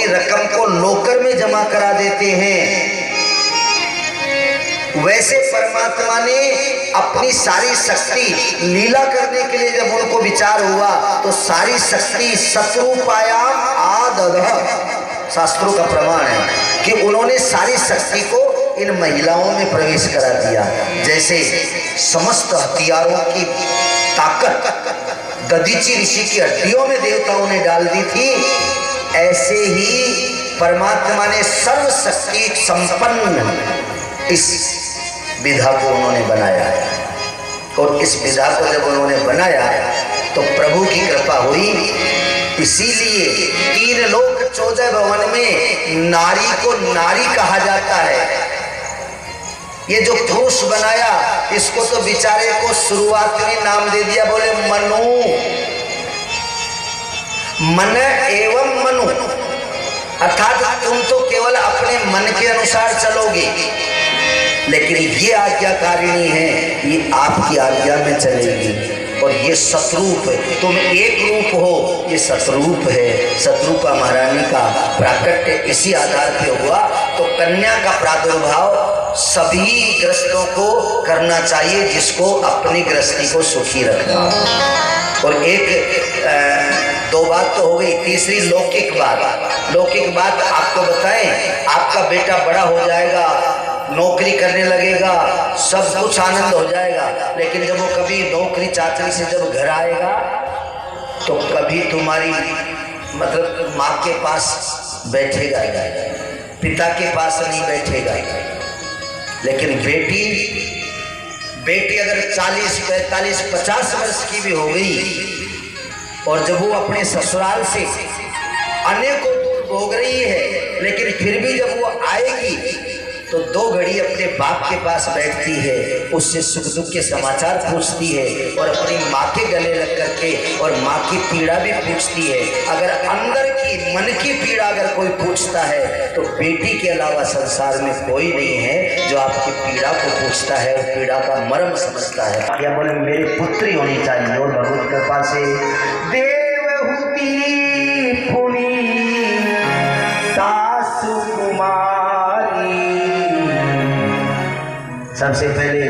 अपनी रकम को लोकर में जमा करा देते हैं, वैसे परमात्मा ने अपनी सारी शक्ति लीला करने के लिए जब उनको विचार हुआ तो सारी शक्ति शत्रुपायाम आददः, शास्त्रों का प्रमाण है कि उन्होंने सारी शक्ति को इन महिलाओं में प्रवेश करा दिया। जैसे समस्त हथियारों की ताकत दधीची ऋषि की हड्डियों में देवताओं ने डाल दी थी, ऐसे ही परमात्मा ने सर्वशक्ति संपन्न इस विधा को उन्होंने बनाया। और इस विधा को जब उन्होंने बनाया तो प्रभु की कृपा हुई। इसीलिए 3 लोक 14 भवन में नारी को नारी कहा जाता है। ये जो पुरुष बनाया इसको तो बेचारे को शुरुआत में नाम दे दिया, बोले मनु, मन एवं मनु, अर्थात तुम तो केवल अपने मन के अनुसार चलोगे, लेकिन ये आज्ञाकारिणी है, ये आपकी आज्ञा में चलेगी। और ये सतरूप, तुम एक रूप हो, ये सतरूप है। शत्रुपा महारानी का प्राकट्य इसी आधार पे हुआ। तो कन्या का प्रादुर्भाव सभी ग्रस्तों को करना चाहिए जिसको अपनी गृहस्थी को सुखी रखना। और एक 2 बात तो हो गई, तीसरी लौकिक बात। लौकिक बात आपको बताएं, आपका बेटा बड़ा हो जाएगा, नौकरी करने लगेगा, सब कुछ आनंद हो जाएगा, लेकिन जब वो कभी नौकरी चाकरी से जब घर आएगा तो कभी तुम्हारी मतलब माँ के पास बैठेगा, पिता के पास नहीं बैठेगा। लेकिन बेटी अगर 40, 45, 50 वर्ष की भी हो गई और जब वो अपने ससुराल से अनेकों दूर भोग रही है, लेकिन फिर भी जब वो आएगी तो 2 घड़ी अपने बाप के पास बैठती है, उससे सुख दुख के समाचार पूछती है और अपनी माँ के गले लग करके और माँ की पीड़ा भी पूछती है। अगर अंदर की मन की पीड़ा अगर कोई पूछता है तो बेटी के अलावा संसार में कोई नहीं है जो आपकी पीड़ा को पूछता है और पीड़ा का मर्म समझता है। या बोले मेरी पुत्री होनी चाहिए, और भगवत कृपा से देवहूति पुनी सासु कुमारी। सबसे पहले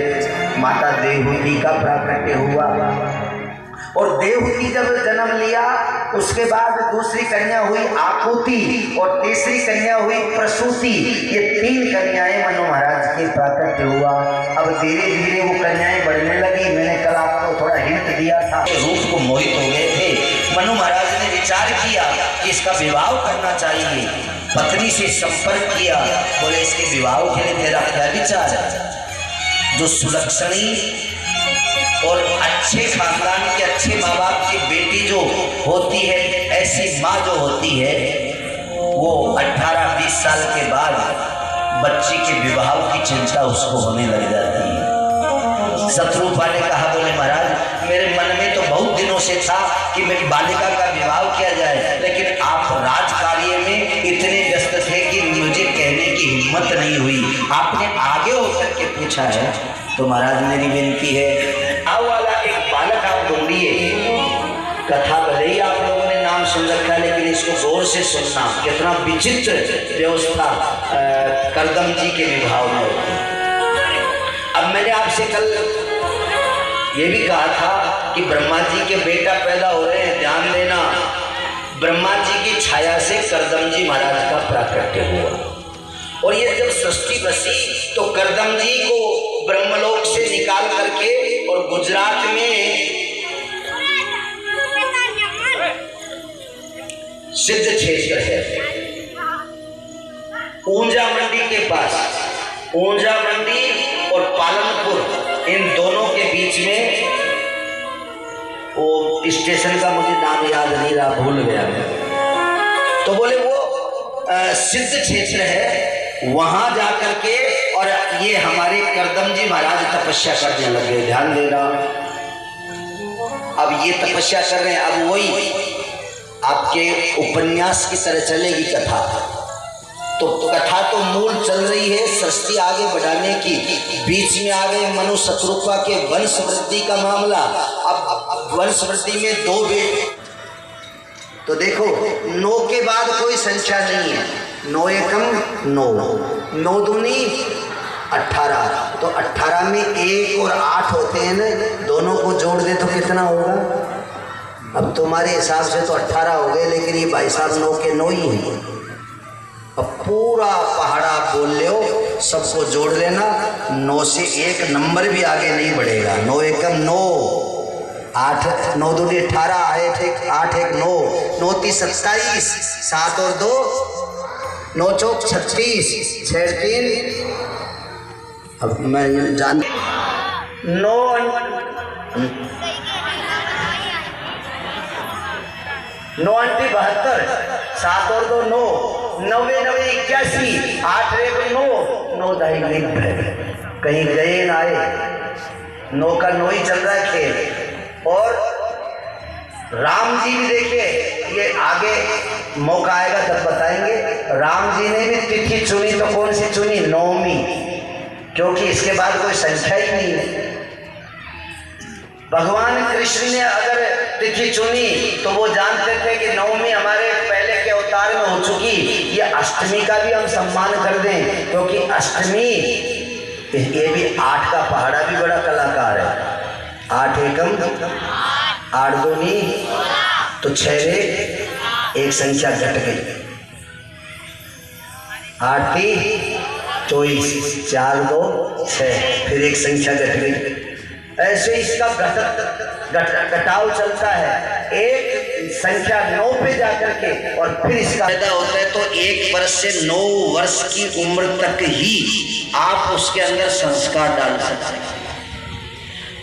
माता देवहूति का प्राकट्य हुआ, और देवहूति जब जन्म लिया उसके बाद दूसरी कन्या हुई आकुति और तीसरी कन्या हुई प्रसूति। ये 3 कन्याएं मनु महाराज के प्राकट्य हुआ। अब धीरे धीरे वो कन्याएं बढ़ने लगी। मैंने कल आपको थोड़ा हिंट दिया था, रूप को मोहित हो गए थे। मनु महाराज ने विचार किया कि इसका विवाह करना चाहिए, पत्नी से संपर्क किया, बोले इसके विवाह के लिए तेरा क्या विचार है? जो सुलक्षणी और अच्छे खानदान के अच्छे माँ बाप की बेटी जो होती है, ऐसी माँ जो होती है, वो 18-20 साल के बाद बच्ची के विवाह की चिंता उसको होने लग जाती है। शत्रुपा ने कहा, बोले महाराज मेरे मन में तो बहुत दिनों से था कि मेरी बालिका का विवाह किया जाए, लेकिन आप राज कार्य में इतने व्यस्त थे कि मुझे कहने की हिम्मत नहीं हुई। आपने आगे होकर के पूछा है तो महाराज मेरी विनती है, आओ वाला एक बालक आप ढूंढिए। कथा भले ही आप लोगों ने नाम सुन रखा है, लेकिन इसको गौर से सुनना, कितना विचित्र व्यवस्था करदम जी के विवाह में होती है। अब मैंने आपसे कल ये भी कहा था कि ब्रह्मा जी के बेटा पैदा हो रहे हैं, ध्यान देना। ब्रह्मा जी की छाया से करदम जी महाराज का प्राकट्य हुआ, और ये जब सृष्टि बसी तो करदम जी को ब्रह्मलोक से निकाल करके और गुजरात में सिद्ध क्षेत्र है ऊंजा मंडी के पास, ऊंजा मंडी और पालनपुर, इन दोनों के बीच में वो स्टेशन का मुझे नाम याद नहीं रहा, भूल गया मैं। तो बोले वो सिद्ध क्षेत्र है, वहां जाकर के और ये हमारे करदम जी महाराज तपस्या करने लगे। ध्यान देना, अब ये तपस्या कर रहे हैं। अब वही आपके उपन्यास की तरह चलेगी कथा। तो कथा तो मूल चल रही है सृष्टि आगे बढ़ाने की, बीच में आ गए मनु शत्रुपा के वंश वृद्धि का मामला। अब वंश वृद्धि में 2 बेटे, तो देखो 9 के बाद कोई संख्या नहीं है। 9 एकम 9, 9 दूनी 18। तो 18 में 1 और 8 होते हैं ना, दोनों को जोड़ दे तो कितना होगा? अब तुम्हारे हिसाब से तो 18 हो गए, लेकिन ये भाई साहब 9 के 9 ही हैं। अब पूरा पहाड़ा आप बोल ले हो, सबको जोड़ लेना। 9 से एक नंबर भी आगे नहीं बढ़ेगा। 9 एकम 9, 8 9 दूनी 18, 8 1 9, 9 3 27, 7 और 2 9 चौक 36, 6 3। अब मैं जान 9 9 अंटी 72, 7 और 2 9, 9 9 81, 8 1 9, 9 ढाई 90। कहीं गए ना आए, 9 का 9 ही चल रहा है खेल। और राम जी भी देखिए, ये आगे मौका आएगा तब बताएंगे। राम जी ने भी तिथि चुनी, तो कौन सी चुनी? 9वीं, क्योंकि इसके बाद कोई संख्या ही नहीं है। भगवान कृष्ण ने अगर तिथि चुनी तो वो जानते थे कि 9वीं हमारे पहले के अवतार में हो चुकी, ये अष्टमी का भी हम सम्मान कर दें, क्योंकि अष्टमी ये भी 8 का पहाड़ा भी बड़ा कलाकार है। 8 एकम 8 दूनी तो 6 एक संख्या घट गई। 8 3 24, 4 2 6, फिर एक संख्या घट गई। ऐसे इसका घटाव चलता है, एक संख्या 9 पे जाकर के, और फिर इसका पैदा होता है। तो 1 वर्ष से 9 वर्ष की उम्र तक ही आप उसके अंदर संस्कार डाल सकते हैं।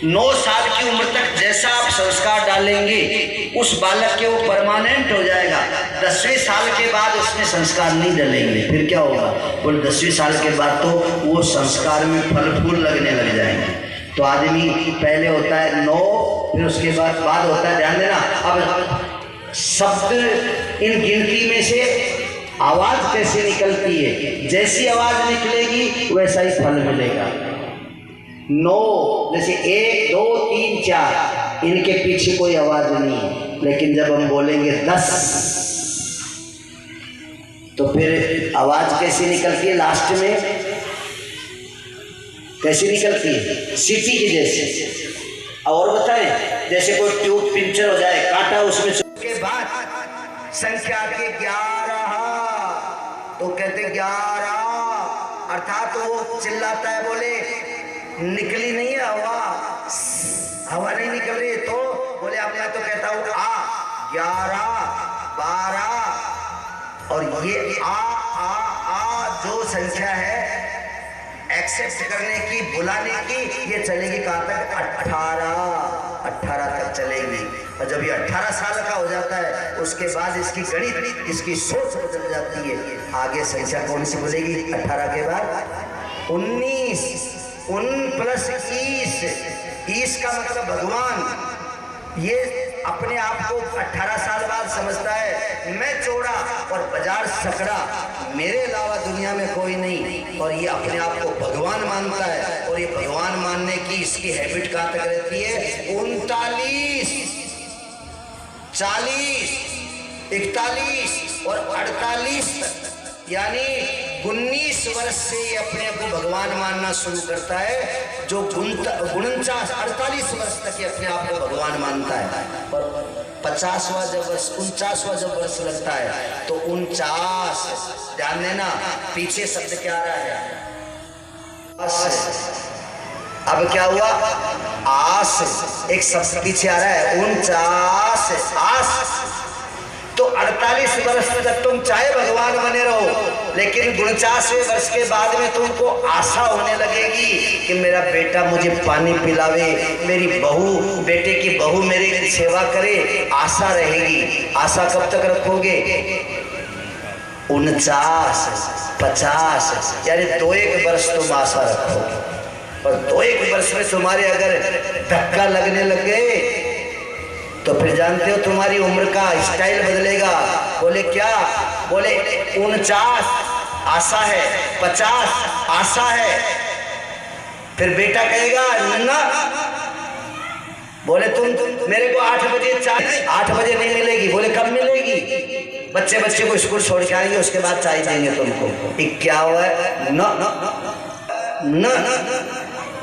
9 साल की उम्र तक जैसा आप संस्कार डालेंगे उस बालक के वो परमानेंट हो जाएगा। 10वें साल के बाद उसमें संस्कार नहीं डलेंगे, फिर क्या होगा? बोले 10वें साल के बाद तो वो संस्कार में फल फूल लगने लग जाएंगे। तो आदमी पहले होता है 9, फिर उसके बाद होता है, ध्यान देना, अब शब्द इन गिनती में से आवाज कैसे निकलती है, जैसी आवाज निकलेगी वैसा ही फल मिलेगा। 9 जैसे 1 2 3 4, इनके पीछे कोई आवाज नहीं है, लेकिन जब हम बोलेंगे 10 तो फिर आवाज कैसी निकलती है? लास्ट में कैसी निकलती है? सीटी की जैसे। और बताएं, जैसे कोई ट्यूब पंचर हो जाए, काटा उसमें, उसके बाद संख्या के 11, तो कहते 11, अर्थात वो चिल्लाता है, बोले निकली नहीं है हवा नहीं निकल रही, तो बोले अब मैं तो कहता हूँ 11 12, और ये आ जो संख्या है एक्सेप्ट करने की, बुलाने की, ये चलेगी कहाँ तक? 18 तक चलेगी। और जब ये 18 साल का हो जाता है उसके बाद इसकी गणित, इसकी सोच बदल जाती है। आगे संख्या कौन सी बोलेगी? 18 के बाद 19, 19 प्लस 20 का मतलब भगवान। ये अपने आप को 18 साल बाद समझता है मैं चौड़ा और बाजार सकड़ा, मेरे अलावा दुनिया में कोई नहीं, और ये अपने आप को भगवान मानता है। और ये भगवान मानने की इसकी हैबिट कहाँ तक रहती है? 39 40 41 और 48, यानी 19 वर्ष से ये अपने आप को भगवान मानना शुरू करता है। जो 49 48 वर्ष तक ये अपने आप को भगवान मानता है, और 50वां जब वर्ष 49वां जब वर्ष लगता है तो 49, ध्यान देना पीछे शब्द क्या आ रहा है? अब क्या हुआ? आस, एक शब्द पीछे आ रहा है 49 आस। तो 48 वर्ष तक तुम चाहे भगवान बने रहो, लेकिन 49वें वर्ष के बाद में तुमको आशा होने लगेगी कि मेरा बेटा मुझे पानी पिलावे, मेरी बहू, बेटे की बहू मेरी सेवा करे, आशा रहेगी। आशा कब तक रखोगे? 49 50, यानी 2-1 वर्ष तुम आशा रखोगे, और 2-1 वर्ष में तुम्हारे अगर धक्का लगने लग गए तो फिर जानते हो तुम्हारी उम्र का स्टाइल बदलेगा। बोले क्या? बोले 49 आशा है, 50 आशा है, फिर बेटा कहेगा ना बोले तुम मेरे को 8 बजे चाय, 8 बजे नहीं मिलेगी। बोले कब मिलेगी? बच्चे को स्कूल छोड़ के आएंगे, उसके बाद चाय देंगे तुमको। 51 न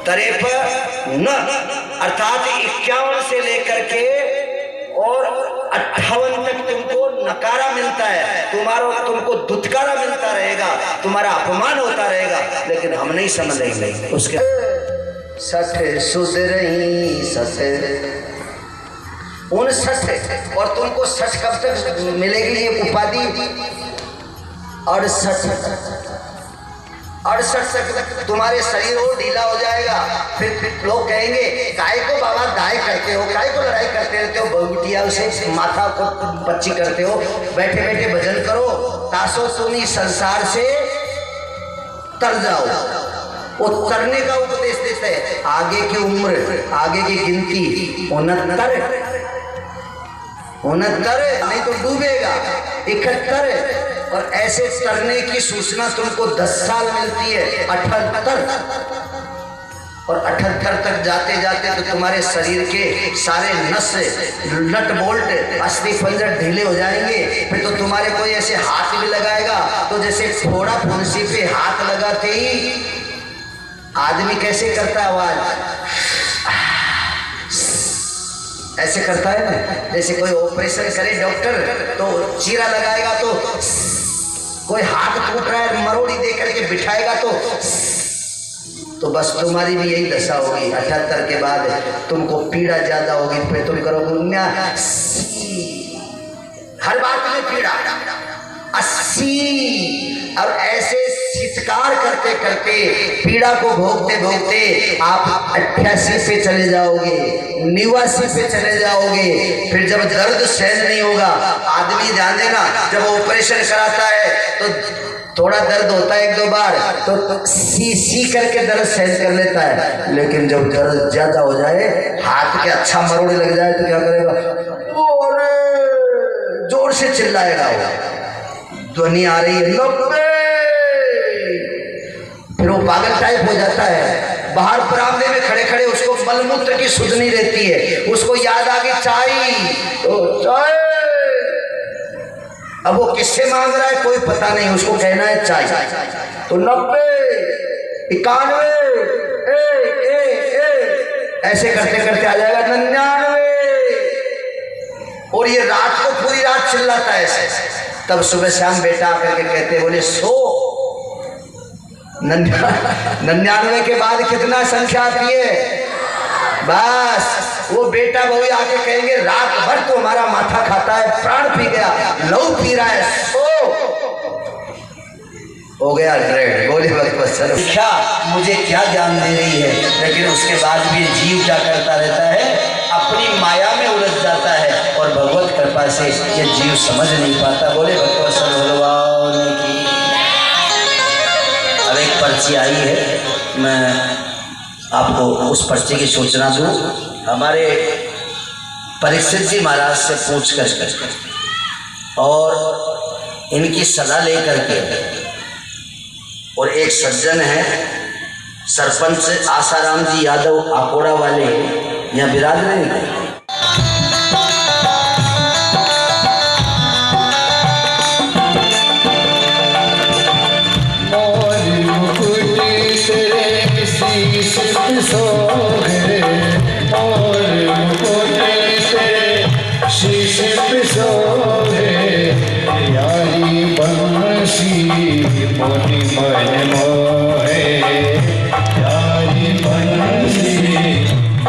53 न, अर्थात 51 से लेकर के और 58 तक तुमको नकारा मिलता है, तुमको दुत्कारा मिलता रहेगा, तुम्हारा अपमान होता रहेगा, लेकिन हम नहीं समझेंगे। उसके 60 सुधरई 59 और तुमको 60 कब तक मिलेगी ये उपाधि? 68 तक तुम्हारे शरीर और ढीला हो जाएगा। फिर लोग कहेंगे गाय को बाबा गाय करते हो, गाय को लड़ाई करते रहते हो, बहुटिया उसे माथा को बच्ची करते हो, बैठे बैठे भजन करो, तासो सुनी संसार से तर जाओ। वो तरने का उपदेश देते हैं। आगे की उम्र, आगे की गिनती 69 नहीं तो डूबेगा, 71 और ऐसे तरने की सूचना तुमको 10 साल मिलती है, 78 और 78 तक जाते जाते तो तुम्हारे शरीर के सारे नस नट बोल्ट अस्थि पंजर ढीले हो जाएंगे। फिर तो तुम्हारे कोई ऐसे हाथ भी लगाएगा तो जैसे फोड़ा फुंसी पे हाथ लगाते ही आदमी कैसे करता है आवाज, ऐसे करता है ना। जैसे कोई ऑपरेशन करे डॉक्टर तो चीरा लगाएगा, तो कोई हाथ टूट रहा है मरोड़ी दे करके बिठाएगा तो बस तुम्हारी भी यही दशा होगी। 78 के बाद तुमको पीड़ा ज्यादा होगी, फिर तुम करोगे हर बात में पीड़ा 80 और ऐसे चित्कार करते करते पीड़ा को भोगते भोगते आप 88 पे चले जाओगे, 89 पे चले जाओगे। फिर जब दर्द सहन नहीं होगा, आदमी ध्यान देना, जब ऑपरेशन कराता है तो थोड़ा दर्द होता है 1-2 बार तो सी करके दर्द सहन कर लेता है, लेकिन जब दर्द ज्यादा हो जाए, हाथ के अच्छा मरोड़ लग जाए तो क्या करेगा? जोर से चिल्लाएगा, ध्वनि आ रही है 90, फिर वो पागल टाइप हो जाता है। बाहर बरामदे में खड़े खड़े उसको मलमूत्र की सुध नहीं रहती है, उसको याद आ गई चाय, तो चाय। अब वो किससे मांग रहा है कोई पता नहीं, उसको कहना है चाय, तो 90, 91, ऐसे करते करते आ जाएगा 99, और ये रात को पूरी रात चिल्लाता है ऐसे। तब सुबह शाम बेटा आकर के कहते बोले सो 99 के बाद कितना संख्या आती है? बस वो बेटा बहु आके कहेंगे रात भर तो हमारा माथा खाता है, प्राण पी गया, लहू पी रहा है, सो हो गया 100। बोले भगवत क्या मुझे क्या ज्ञान दे रही है, लेकिन उसके बाद भी जीव क्या करता रहता है, अपनी माया में उलझ जाता है और भगवत कृपा से ये जीव समझ नहीं पाता। बोले भगवत भगवान की। अब एक पर्ची आई है, मैं आपको उस पर्ची की सूचना दूं। हमारे परीक्षित जी महाराज से पूछ कर और इनकी सलाह लेकर के, और एक सज्जन है सरपंच आसाराम जी यादव आकोड़ा वाले, यहाँ विराज नहीं। मोटी मन मोहे यारी बंसी, मोटी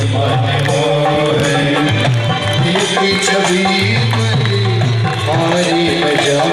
मन मोहे एक छवि हमारी बजाओ।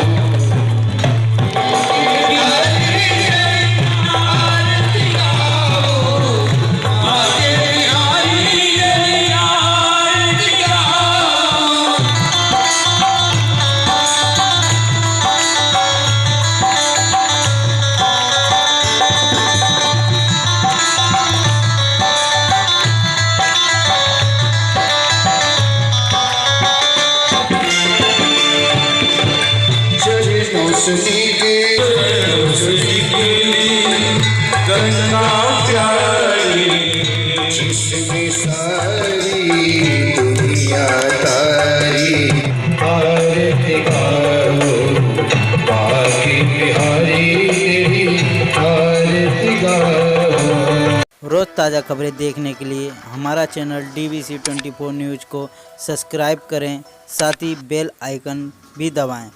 रोज़ ताज़ा खबरें देखने के लिए हमारा चैनल DBC 24 न्यूज़ को सब्सक्राइब करें, साथ ही बेल आइकन भी दबाएं।